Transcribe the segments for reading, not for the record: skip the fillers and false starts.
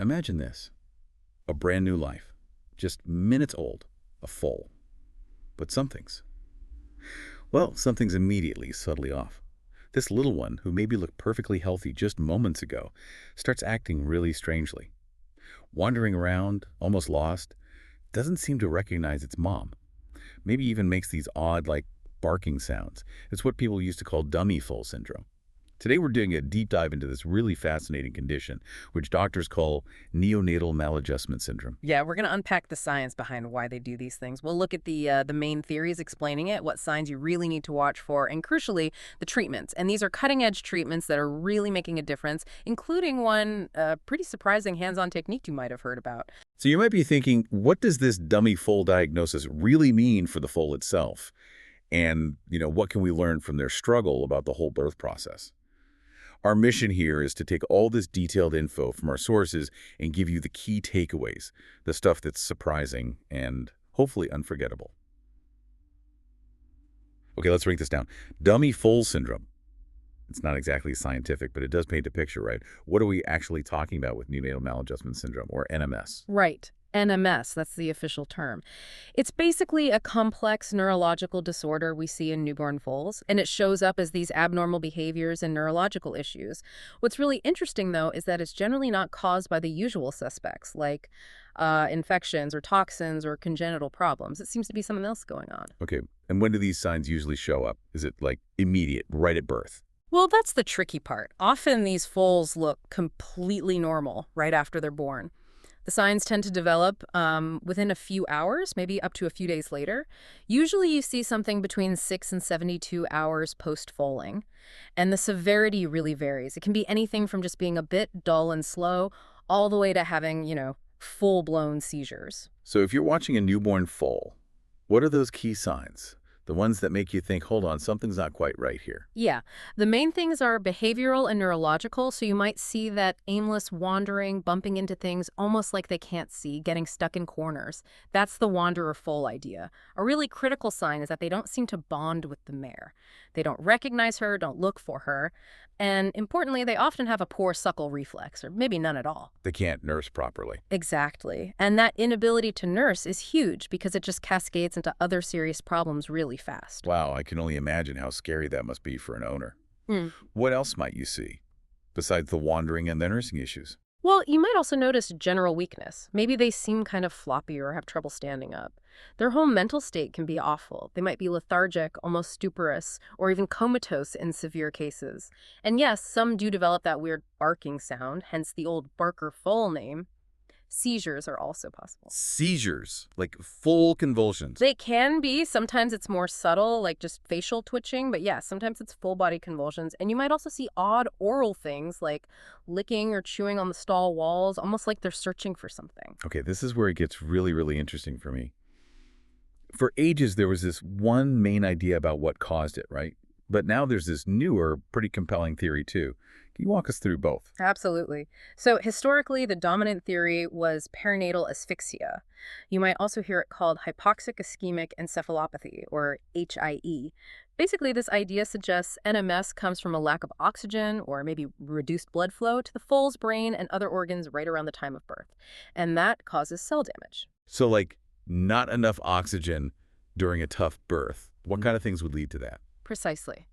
Imagine this. A brand new life. Just minutes old. A foal. But something's immediately subtly off. This little one, who maybe looked perfectly healthy just moments ago, starts acting really strangely. Wandering around, almost lost, doesn't seem to recognize its mom. Maybe even makes these odd, barking sounds. It's what people used to call dummy foal syndrome. Today we're doing a deep dive into this really fascinating condition, which doctors call Neonatal Maladjustment Syndrome. Yeah, we're going to unpack the science behind why they do these things. We'll look at the main theories explaining it, what signs you really need to watch for, and crucially, the treatments. And these are cutting-edge treatments that are really making a difference, including one pretty surprising hands-on technique you might have heard about. So you might be thinking, what does this dummy foal diagnosis really mean for the foal itself? And, what can we learn from their struggle about the whole birth process? Our mission here is to take all this detailed info from our sources and give you the key takeaways, the stuff that's surprising and hopefully unforgettable. Okay, let's break this down. Dummy foal syndrome. It's not exactly scientific, but it does paint a picture, right? What are we actually talking about with neonatal maladjustment syndrome, or NMS? Right. NMS, that's the official term. It's basically a complex neurological disorder we see in newborn foals, and it shows up as these abnormal behaviors and neurological issues. What's really interesting, though, is that it's generally not caused by the usual suspects, like infections or toxins or congenital problems. It seems to be something else going on. Okay, and when do these signs usually show up? Is it immediate, right at birth? Well, that's the tricky part. Often these foals look completely normal right after they're born. The signs tend to develop within a few hours, maybe up to a few days later. Usually you see something between 6 and 72 hours post-foaling. And the severity really varies. It can be anything from just being a bit dull and slow all the way to having, full-blown seizures. So if you're watching a newborn foal, what are those key signs? The ones that make you think, hold on, something's not quite right here. Yeah. The main things are behavioral and neurological, so you might see that aimless wandering, bumping into things almost like they can't see, getting stuck in corners. That's the wanderer foal idea. A really critical sign is that they don't seem to bond with the mare. They don't recognize her, don't look for her, and importantly, they often have a poor suckle reflex, or maybe none at all. They can't nurse properly. Exactly. And that inability to nurse is huge because it just cascades into other serious problems really fast. Wow, I can only imagine how scary that must be for an owner. Mm. What else might you see, besides the wandering and the nursing issues? Well, you might also notice general weakness. Maybe they seem kind of floppy or have trouble standing up. Their whole mental state can be awful. They might be lethargic, almost stuporous, or even comatose in severe cases. And yes, some do develop that weird barking sound, hence the old Barker foal name. Seizures are also possible. Seizures, like full convulsions. They can be. Sometimes it's more subtle, like just facial twitching. But yeah, sometimes it's full-body convulsions. And you might also see odd oral things like licking or chewing on the stall walls, almost like they're searching for something. Okay, this is where it gets really, really interesting for me. For ages, there was this one main idea about what caused it, right? But now there's this newer, pretty compelling theory, too. Can you walk us through both? Absolutely. So historically, the dominant theory was perinatal asphyxia. You might also hear it called hypoxic ischemic encephalopathy, or HIE. Basically, this idea suggests NMS comes from a lack of oxygen or maybe reduced blood flow to the foal's brain and other organs right around the time of birth. And that causes cell damage. So, not enough oxygen during a tough birth. What kind of things would lead to that? Precisely.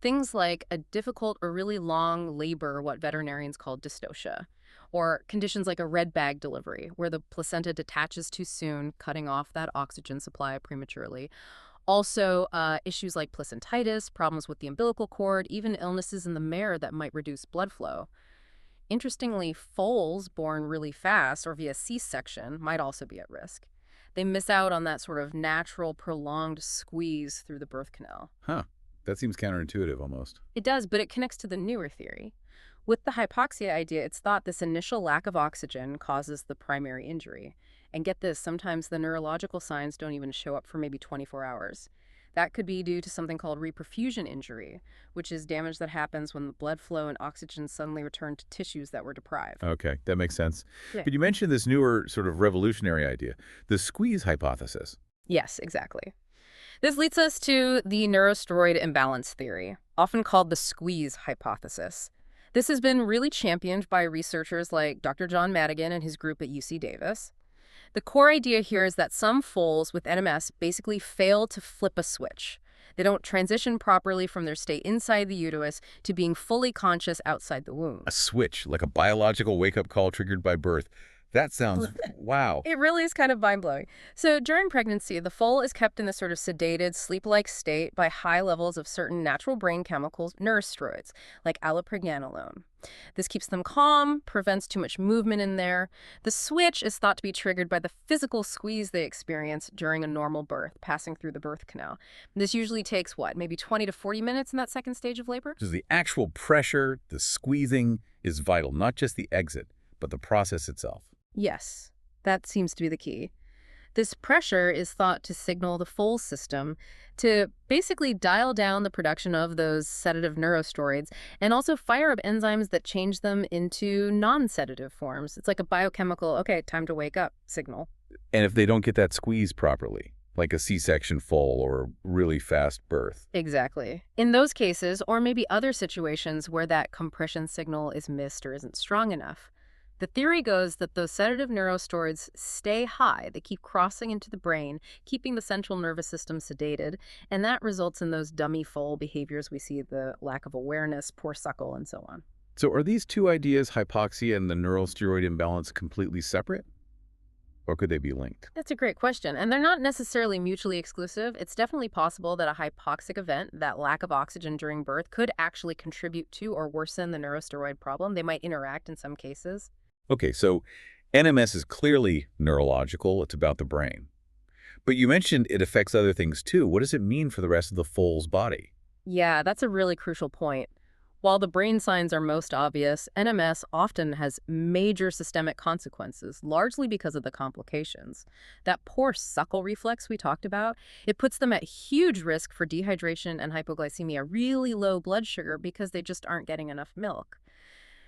Things like a difficult or really long labor, what veterinarians call dystocia, or conditions like a red bag delivery, where the placenta detaches too soon, cutting off that oxygen supply prematurely. Also, issues like placentitis, problems with the umbilical cord, even illnesses in the mare that might reduce blood flow. Interestingly, foals born really fast or via C-section might also be at risk. They miss out on that sort of natural, prolonged squeeze through the birth canal. Huh. That seems counterintuitive almost. It does, but it connects to the newer theory. With the hypoxia idea, it's thought this initial lack of oxygen causes the primary injury. And get this, sometimes the neurological signs don't even show up for maybe 24 hours. That could be due to something called reperfusion injury, which is damage that happens when the blood flow and oxygen suddenly return to tissues that were deprived. Okay, that makes sense. Yeah. But you mentioned this newer sort of revolutionary idea, the squeeze hypothesis. Yes, exactly. This leads us to the neurosteroid imbalance theory, often called the squeeze hypothesis. This has been really championed by researchers like Dr. John Madigan and his group at UC Davis. The core idea here is that some foals with NMS basically fail to flip a switch. They don't transition properly from their state inside the uterus to being fully conscious outside the womb. A switch, like a biological wake-up call triggered by birth. That sounds, wow. It really is kind of mind-blowing. So during pregnancy, the foal is kept in this sort of sedated, sleep-like state by high levels of certain natural brain chemicals, neurosteroids, like allopregnanolone. This keeps them calm, prevents too much movement in there. The switch is thought to be triggered by the physical squeeze they experience during a normal birth, passing through the birth canal. This usually takes, what, maybe 20 to 40 minutes in that second stage of labor? Just the actual pressure, the squeezing is vital, not just the exit, but the process itself. Yes, that seems to be the key. This pressure is thought to signal the Foal system to basically dial down the production of those sedative neurosteroids and also fire up enzymes that change them into non-sedative forms. It's like a biochemical, okay, time to wake up signal. And if they don't get that squeeze properly, like a C-section foal or a really fast birth. Exactly. In those cases, or maybe other situations where that compression signal is missed or isn't strong enough, the theory goes that those sedative neurosteroids stay high. They keep crossing into the brain, keeping the central nervous system sedated, and that results in those dummy foal behaviors we see, the lack of awareness, poor suckle, and so on. So are these two ideas, hypoxia and the neural steroid imbalance, completely separate? Or could they be linked? That's a great question, and they're not necessarily mutually exclusive. It's definitely possible that a hypoxic event, that lack of oxygen during birth, could actually contribute to or worsen the neurosteroid problem. They might interact in some cases. Okay, so NMS is clearly neurological. It's about the brain. But you mentioned it affects other things too. What does it mean for the rest of the foal's body? Yeah, that's a really crucial point. While the brain signs are most obvious, NMS often has major systemic consequences, largely because of the complications. That poor suckle reflex we talked about, it puts them at huge risk for dehydration and hypoglycemia, really low blood sugar, because they just aren't getting enough milk.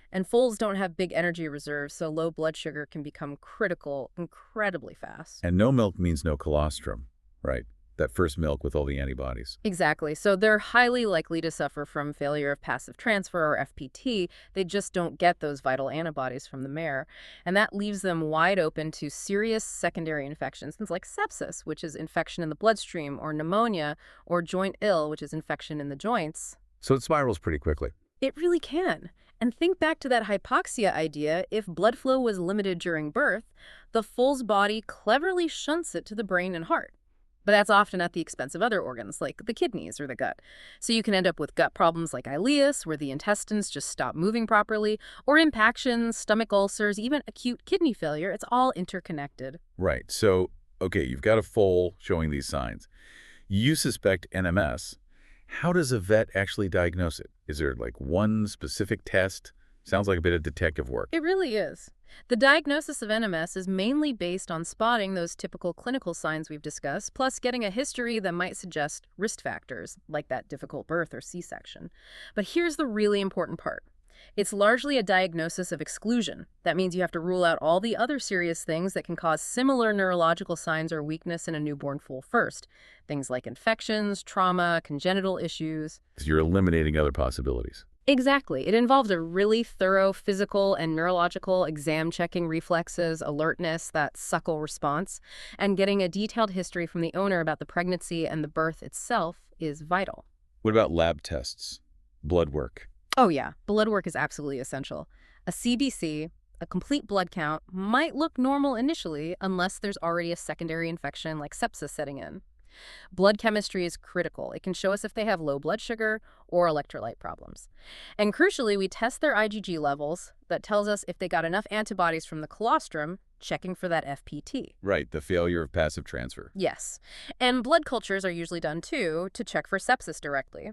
And foals don't have big energy reserves, so low blood sugar can become critical incredibly fast. And no milk means no colostrum, right? That first milk with all the antibodies. Exactly. So they're highly likely to suffer from failure of passive transfer, or FPT. They just don't get those vital antibodies from the mare. And that leaves them wide open to serious secondary infections, things like sepsis, which is infection in the bloodstream, or pneumonia, or joint ill, which is infection in the joints. So it spirals pretty quickly. It really can. And think back to that hypoxia idea. If blood flow was limited during birth, the foal's body cleverly shunts it to the brain and heart. But that's often at the expense of other organs, like the kidneys or the gut. So you can end up with gut problems like ileus, where the intestines just stop moving properly, or impactions, stomach ulcers, even acute kidney failure. It's all interconnected. Right. So, okay, you've got a foal showing these signs. You suspect NMS. How does a vet actually diagnose it? Is there like one specific test? Sounds like a bit of detective work. It really is. The diagnosis of NMS is mainly based on spotting those typical clinical signs we've discussed, plus getting a history that might suggest risk factors, like that difficult birth or C-section. But here's the really important part. It's largely a diagnosis of exclusion. That means you have to rule out all the other serious things that can cause similar neurological signs or weakness in a newborn foal first. Things like infections, trauma, congenital issues. So you're eliminating other possibilities. Exactly. It involved a really thorough physical and neurological exam checking reflexes, alertness, that suckle response, and getting a detailed history from the owner about the pregnancy and the birth itself is vital. What about lab tests? Blood work? Oh yeah, blood work is absolutely essential. A CBC, a complete blood count, might look normal initially unless there's already a secondary infection like sepsis setting in. Blood chemistry is critical. It can show us if they have low blood sugar or electrolyte problems. And crucially, we test their IgG levels. That tells us if they got enough antibodies from the colostrum, checking for that FPT. Right, the failure of passive transfer. Yes. And blood cultures are usually done, too, to check for sepsis directly.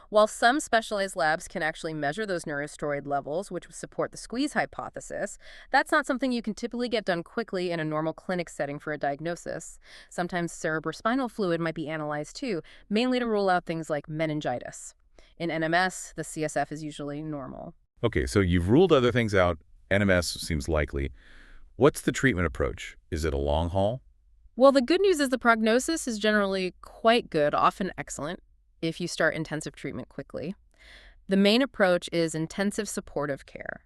While some specialized labs can actually measure those neurosteroid levels, which would support the squeeze hypothesis, that's not something you can typically get done quickly in a normal clinic setting for a diagnosis. Sometimes cerebrospinal fluid might be analyzed, too, mainly to rule out things like meningitis. In NMS, the CSF is usually normal. Okay, so you've ruled other things out. NMS seems likely. What's the treatment approach? Is it a long haul? Well, the good news is the prognosis is generally quite good, often excellent, if you start intensive treatment quickly. The main approach is intensive supportive care.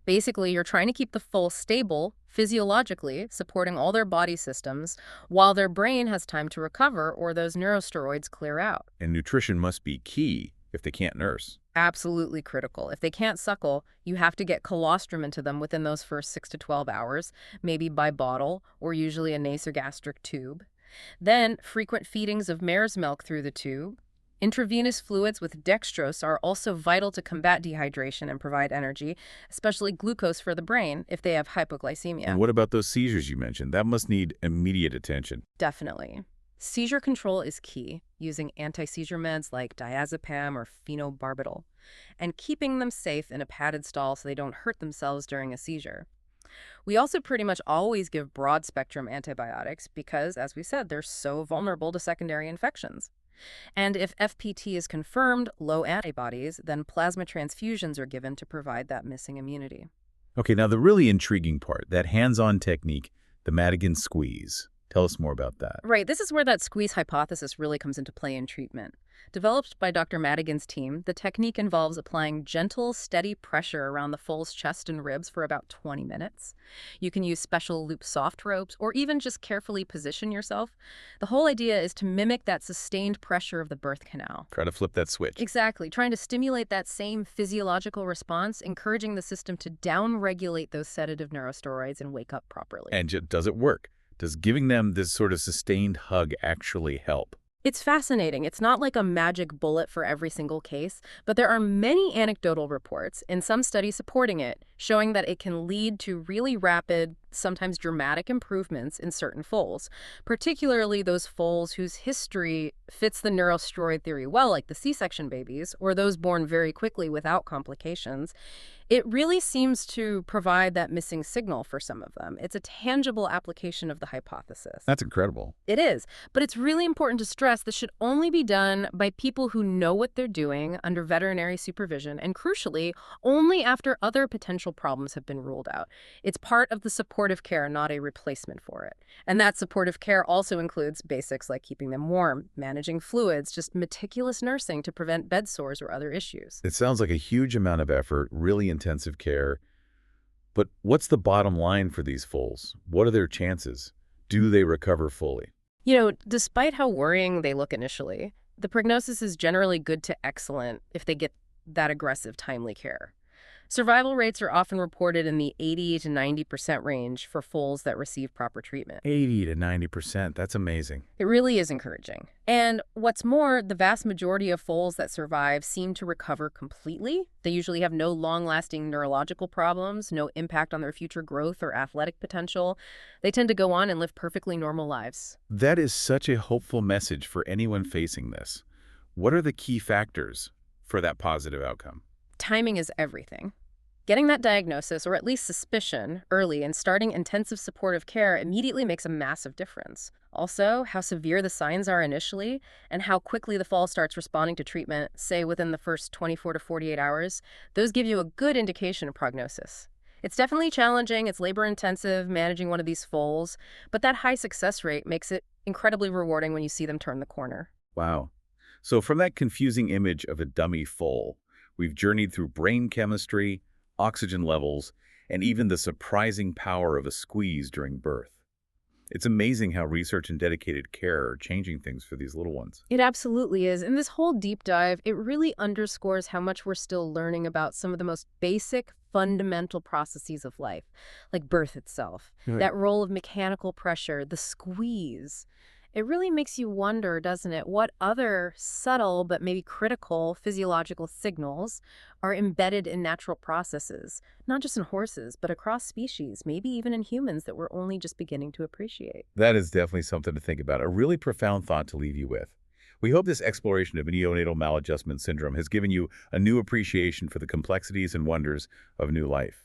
Basically, you're trying to keep the foal stable physiologically, supporting all their body systems, while their brain has time to recover or those neurosteroids clear out. And nutrition must be key if they can't nurse. Absolutely critical. If they can't suckle, you have to get colostrum into them within those first 6 to 12 hours, maybe by bottle or usually a nasogastric tube. Then, frequent feedings of mare's milk through the tube. Intravenous fluids with dextrose are also vital to combat dehydration and provide energy, especially glucose for the brain if they have hypoglycemia. And what about those seizures you mentioned? That must need immediate attention. Definitely. Seizure control is key, using anti-seizure meds like diazepam or phenobarbital, and keeping them safe in a padded stall so they don't hurt themselves during a seizure. We also pretty much always give broad-spectrum antibiotics because, as we said, they're so vulnerable to secondary infections. And if FPT is confirmed low antibodies, then plasma transfusions are given to provide that missing immunity. Okay, now the really intriguing part, that hands-on technique, the Madigan squeeze. Tell us more about that. Right, this is where that squeeze hypothesis really comes into play in treatment. Developed by Dr. Madigan's team, the technique involves applying gentle, steady pressure around the foal's chest and ribs for about 20 minutes. You can use special loop soft ropes or even just carefully position yourself. The whole idea is to mimic that sustained pressure of the birth canal. Try to flip that switch. Exactly, trying to stimulate that same physiological response, encouraging the system to downregulate those sedative neurosteroids and wake up properly. And does it work? Does giving them this sort of sustained hug actually help? It's fascinating. It's not like a magic bullet for every single case, but there are many anecdotal reports, and some studies supporting it, showing that it can lead to really rapid, sometimes dramatic improvements in certain foals, particularly those foals whose history fits the neurosteroid theory well, like the C-section babies, or those born very quickly without complications. It really seems to provide that missing signal for some of them. It's a tangible application of the hypothesis. That's incredible. It is, but it's really important to stress this should only be done by people who know what they're doing under veterinary supervision, and crucially, only after other potential problems have been ruled out. It's part of the supportive care, not a replacement for it. And that supportive care also includes basics like keeping them warm, managing fluids, just meticulous nursing to prevent bed sores or other issues. It sounds like a huge amount of effort, really intensive care. But what's the bottom line for these foals? What are their chances? Do they recover fully? You know, despite how worrying they look initially, the prognosis is generally good to excellent if they get that aggressive, timely care. Survival rates are often reported in the 80 to 90% range for foals that receive proper treatment. 80 to 90%. That's amazing. It really is encouraging. And what's more, the vast majority of foals that survive seem to recover completely. They usually have no long-lasting neurological problems, no impact on their future growth or athletic potential. They tend to go on and live perfectly normal lives. That is such a hopeful message for anyone facing this. What are the key factors for that positive outcome? Timing is everything. Getting that diagnosis, or at least suspicion, early and starting intensive supportive care immediately makes a massive difference. Also, how severe the signs are initially and how quickly the foal starts responding to treatment, say within the first 24 to 48 hours, those give you a good indication of prognosis. It's definitely challenging, it's labor-intensive managing one of these foals, but that high success rate makes it incredibly rewarding when you see them turn the corner. Wow. So from that confusing image of a dummy foal, we've journeyed through brain chemistry, oxygen levels, and even the surprising power of a squeeze during birth. It's amazing how research and dedicated care are changing things for these little ones. It absolutely is. In this whole deep dive, it really underscores how much we're still learning about some of the most basic, fundamental processes of life, like birth itself, Right. that role of mechanical pressure, the squeeze. It really makes you wonder, doesn't it, what other subtle but maybe critical physiological signals are embedded in natural processes, not just in horses, but across species, maybe even in humans that we're only just beginning to appreciate. That is definitely something to think about, a really profound thought to leave you with. We hope this exploration of neonatal maladjustment syndrome has given you a new appreciation for the complexities and wonders of new life.